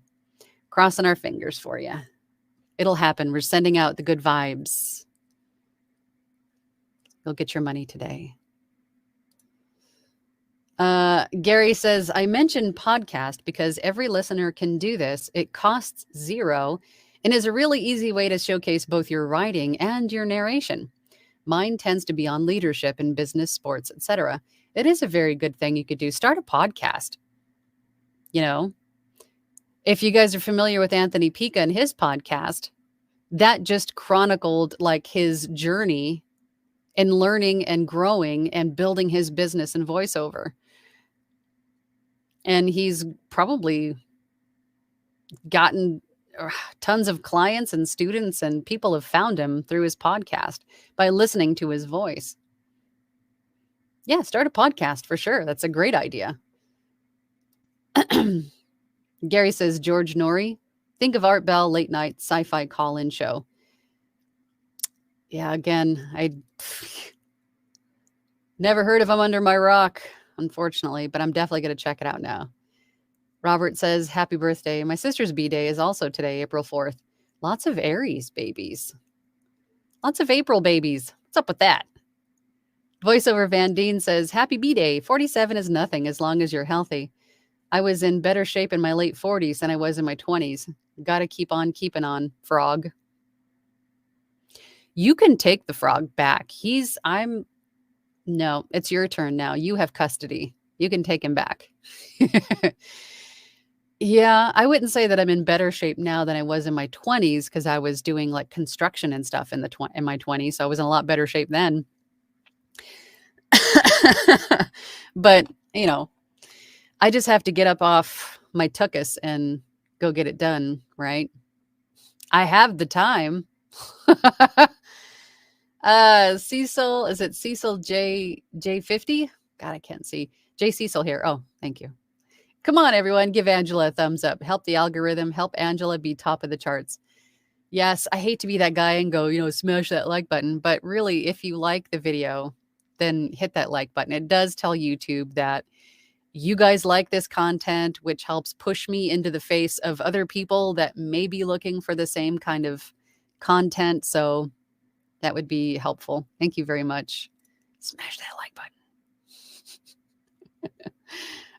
Crossing our fingers for you. It'll happen. We're sending out the good vibes. You'll get your money today. Gary says, I mentioned podcast because every listener can do this. It costs $0 and is a really easy way to showcase both your writing and your narration. Mine tends to be on leadership in business, sports, etc. It is a very good thing you could do. Start a podcast. If you guys are familiar with Anthony Pica and his podcast, that just chronicled like his journey in learning and growing and building his business in voiceover. And he's probably gotten tons of clients and students, and people have found him through his podcast by listening to his voice. Yeah, start a podcast for sure. That's a great idea. Gary says, George Norrie, think of Art Bell late night sci-fi call-in show. Yeah, again, I never heard of him under my rock, unfortunately, but I'm definitely going to check it out now. Robert says, happy birthday. My sister's B-Day is also today, April 4th. Lots of Aries babies. Lots of April babies. What's up with that? Voiceover Van Deen says, happy B-Day. 47 is nothing as long as you're healthy. I was in better shape in my late 40s than I was in my 20s. Got to keep on keeping on, frog. You can take the frog back. No, it's your turn now. You have custody. You can take him back. Yeah, I wouldn't say that I'm in better shape now than I was in my 20s because I was doing like construction and stuff in my 20s. So I was in a lot better shape then. But, I just have to get up off my tuchus and go get it done, right? I have the time. Cecil, is it Cecil J50? God, I can't see. J Cecil here. Oh, thank you. Come on, everyone. Give Angela a thumbs up. Help the algorithm. Help Angela be top of the charts. Yes, I hate to be that guy and go, smash that like button. But really, if you like the video, then hit that like button. It does tell YouTube that you guys like this content, which helps push me into the face of other people that may be looking for the same kind of content. So that would be helpful. Thank you very much. Smash that like button.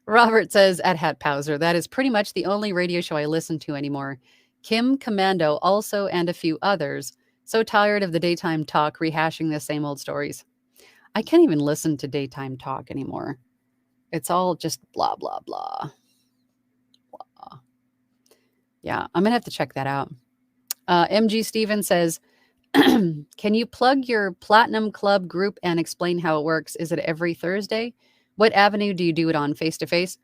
Robert says, at Hat Powser, that is pretty much the only radio show I listen to anymore. Kim Commando also, and a few others. So tired of the daytime talk rehashing the same old stories. I can't even listen to daytime talk anymore. It's all just blah, blah, blah. Blah. Yeah, I'm going to have to check that out. MG Steven says, can you plug your Platinum Club group and explain how it works? Is it every Thursday? What avenue do you do it on? Face to face?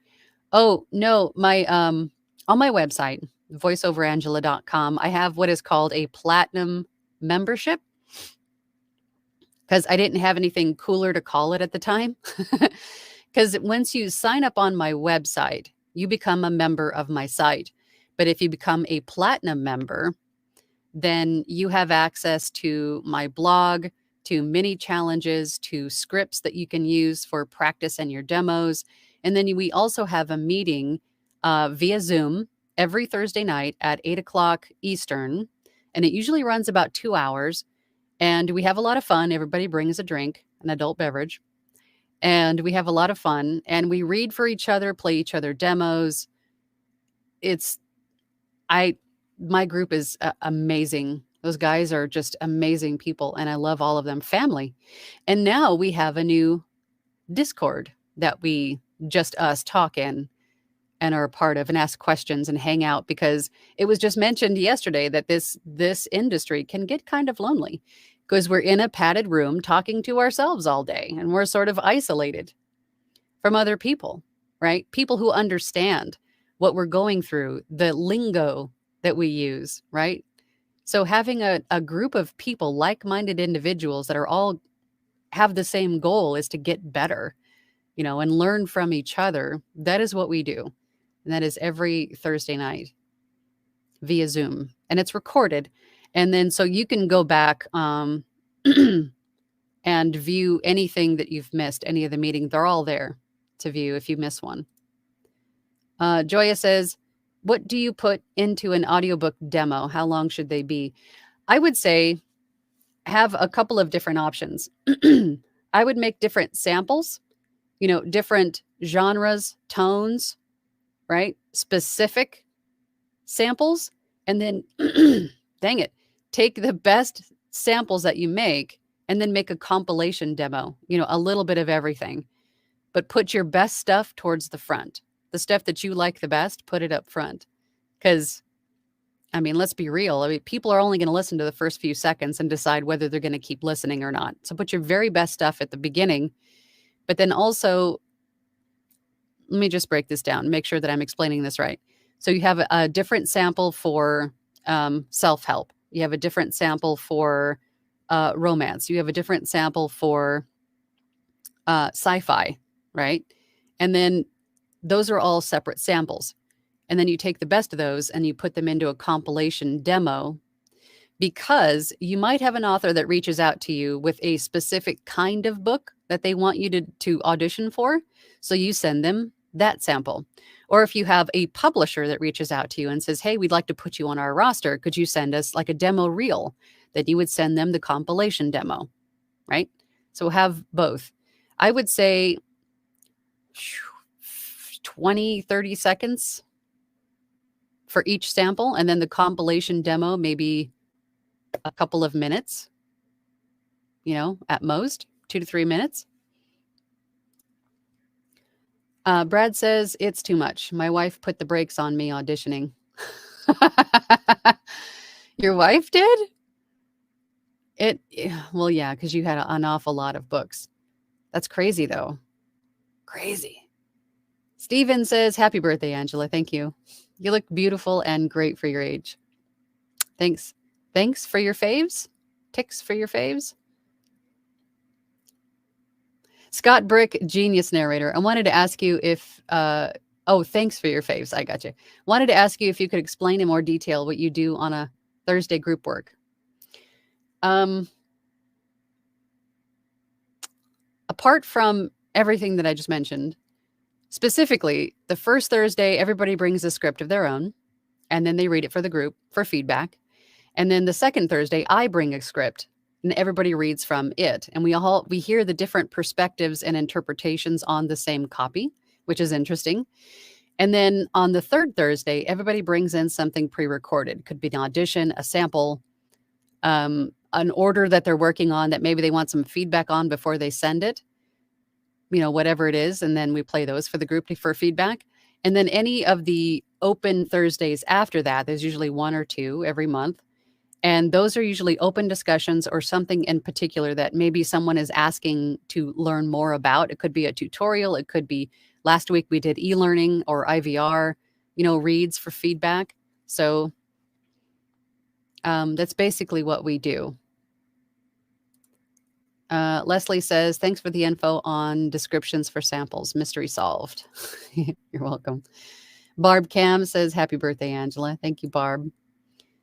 Oh, no, my on my website, voiceoverangela.com, I have what is called a platinum membership because I didn't have anything cooler to call it at the time. Because once you sign up on my website, you become a member of my site. But if you become a platinum member, then you have access to my blog, to mini challenges, to scripts that you can use for practice and your demos. And then we also have a meeting via Zoom every Thursday night at 8 o'clock Eastern. And it usually runs about 2 hours. And we have a lot of fun. Everybody brings a drink, an adult beverage. And we have a lot of fun. And we read for each other, play each other demos. My group is amazing. Those guys are just amazing people, and I love all of them. Family. And now we have a new Discord that we just us talk in and are a part of and ask questions and hang out, because it was just mentioned yesterday that this industry can get kind of lonely because we're in a padded room talking to ourselves all day, and we're sort of isolated from other people, right? People who understand what we're going through, the lingo that we use, right? So having a group of people, like-minded individuals that are all have the same goal, is to get better, and learn from each other. That is what we do. And that is every Thursday night via Zoom, and it's recorded. And then so you can go back and view anything that you've missed, any of the meetings. They're all there to view if you miss one. Joya says, what do you put into an audiobook demo? How long should they be? I would say have a couple of different options. I would make different samples, different genres, tones, right? Specific samples. And then, dang it, take the best samples that you make and then make a compilation demo, a little bit of everything. But put your best stuff towards the front. The stuff that you like the best, put it up front. Because, let's be real. People are only going to listen to the first few seconds and decide whether they're going to keep listening or not. So put your very best stuff at the beginning. But then also, let me just break this down, make sure that I'm explaining this right. So you have a different sample for self-help. You have a different sample for romance. You have a different sample for sci-fi, right? And then those are all separate samples. And then you take the best of those and you put them into a compilation demo, because you might have an author that reaches out to you with a specific kind of book that they want you to audition for. So you send them that sample. Or if you have a publisher that reaches out to you and says, hey, we'd like to put you on our roster, could you send us like a demo reel? Then you would send them the compilation demo, right? So have both. I would say 20, 30 seconds for each sample. And then the compilation demo, maybe a couple of minutes, at most 2 to 3 minutes. Brad says, it's too much. My wife put the brakes on me auditioning. Your wife did? Well, yeah, because you had an awful lot of books. That's crazy, though. Crazy. Steven says, happy birthday, Angela. Thank you. You look beautiful and great for your age. Thanks. Thanks for your faves. Ticks for your faves. Scott Brick, genius narrator. I wanted to ask you if, thanks for your faves. I got you. Wanted to ask you if you could explain in more detail what you do on a Thursday group work. Apart from everything that I just mentioned, specifically, the first Thursday, everybody brings a script of their own, and then they read it for the group for feedback. And then the second Thursday, I bring a script, and everybody reads from it. And we hear the different perspectives and interpretations on the same copy, which is interesting. And then on the third Thursday, everybody brings in something pre-recorded. Could be an audition, a sample, an order that they're working on that maybe they want some feedback on before they send it, whatever it is. And then we play those for the group for feedback. And then any of the open Thursdays after that, there's usually 1 or 2 every month. And those are usually open discussions or something in particular that maybe someone is asking to learn more about. It could be a tutorial. It could be, last week we did e-learning or IVR, reads for feedback. So that's basically what we do. Leslie says, thanks for the info on descriptions for samples. Mystery solved. You're welcome. Barb Cam says, happy birthday, Angela. Thank you, Barb.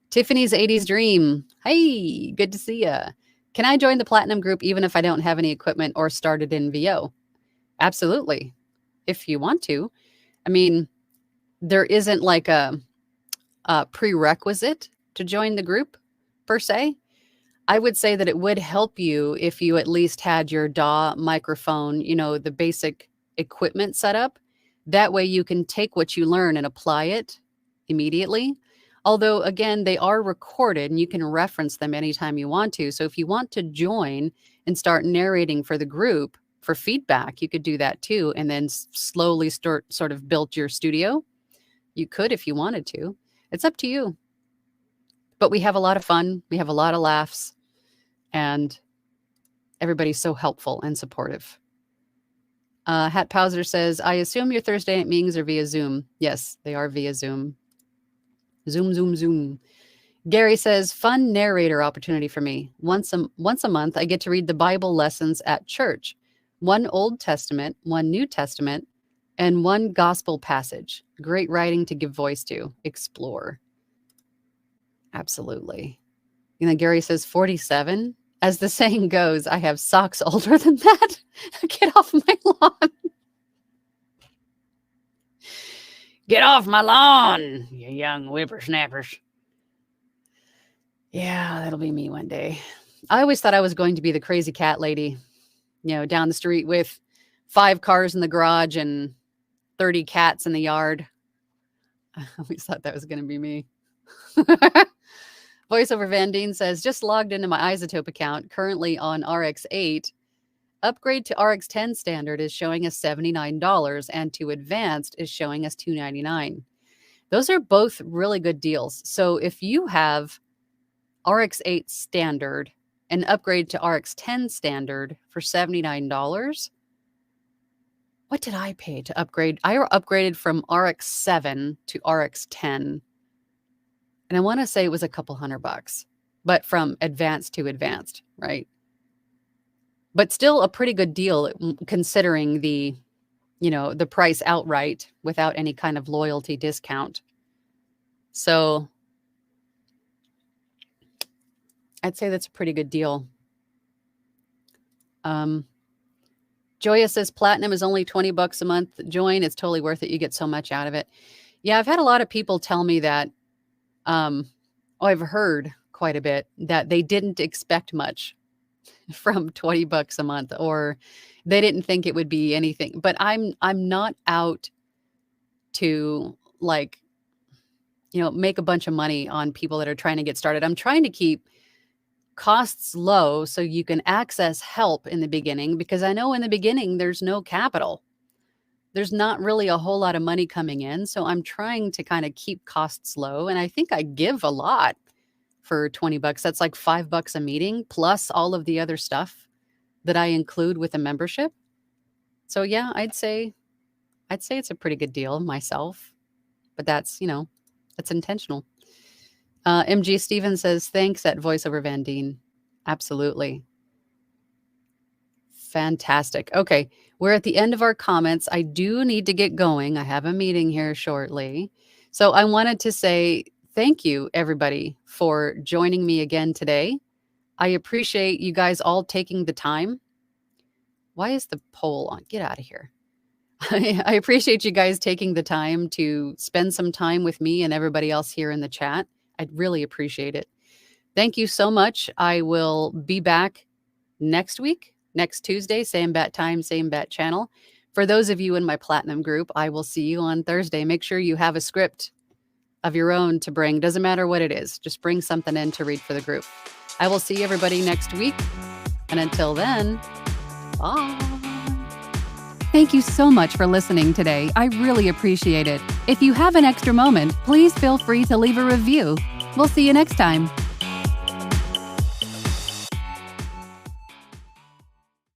Tiffany's 80s Dream. Hey, good to see ya. Can I join the Platinum group even if I don't have any equipment or started in VO? Absolutely. If you want to. I mean, there isn't like a prerequisite to join the group per se. I would say that it would help you if you at least had your DAW microphone, the basic equipment set up. That way you can take what you learn and apply it immediately. Although, again, they are recorded and you can reference them anytime you want to. So if you want to join and start narrating for the group for feedback, you could do that too. And then slowly sort of build your studio. You could if you wanted to. It's up to you. But we have a lot of fun. We have a lot of laughs. And everybody's so helpful and supportive. Hat Powser says, I assume your Thursday night meetings are via Zoom. Yes, they are via Zoom. Zoom. Gary says, fun narrator opportunity for me. Once a month, I get to read the Bible lessons at church. 1 Old Testament, 1 New Testament, and 1 gospel passage. Great writing to give voice to. Explore. Absolutely. Gary says 47. As the saying goes, I have socks older than that. Get off my lawn. Get off my lawn, you young whippersnappers. Yeah, that'll be me one day. I always thought I was going to be the crazy cat lady, down the street with 5 cars in the garage and 30 cats in the yard. I always thought that was going to be me. Voiceover Van Deen says, just logged into my Isotope account, currently on RX8. Upgrade to RX10 standard is showing us $79, and to advanced is showing us $299. Those are both really good deals. So if you have RX8 standard and upgrade to RX10 standard for $79, what did I pay to upgrade? I upgraded from RX7 to RX10. And I want to say it was a couple $100, but from advanced to advanced, right? But still a pretty good deal considering the price outright without any kind of loyalty discount. So I'd say that's a pretty good deal. Joya says Platinum is only $20 a month. Join. It's totally worth it. You get so much out of it. Yeah, I've had a lot of people tell me that. I've heard quite a bit that they didn't expect much from $20 a month, or they didn't think it would be anything. But I'm not out to make a bunch of money on people that are trying to get started. I'm trying to keep costs low so you can access help in the beginning, because I know in the beginning there's no capital. There's not really a whole lot of money coming in. So I'm trying to kind of keep costs low. And I think I give a lot for $20. That's like $5 a meeting, plus all of the other stuff that I include with a membership. So yeah, I'd say it's a pretty good deal myself, but that's intentional. MG Stevens says, thanks at Voiceover Van Deen. Absolutely. Fantastic. Okay. We're at the end of our comments. I do need to get going. I have a meeting here shortly. So I wanted to say thank you, everybody, for joining me again today. I appreciate you guys all taking the time. Why is the poll on? Get out of here. I appreciate you guys taking the time to spend some time with me and everybody else here in the chat. I'd really appreciate it. Thank you so much. I will be back next week. Next Tuesday, same bat time, same bat channel. For those of you in my Platinum group, I will see you on Thursday. Make sure you have a script of your own to bring. Doesn't matter what it is. Just bring something in to read for the group. I will see everybody next week. And until then, bye. Thank you so much for listening today. I really appreciate it. If you have an extra moment, please feel free to leave a review. We'll see you next time.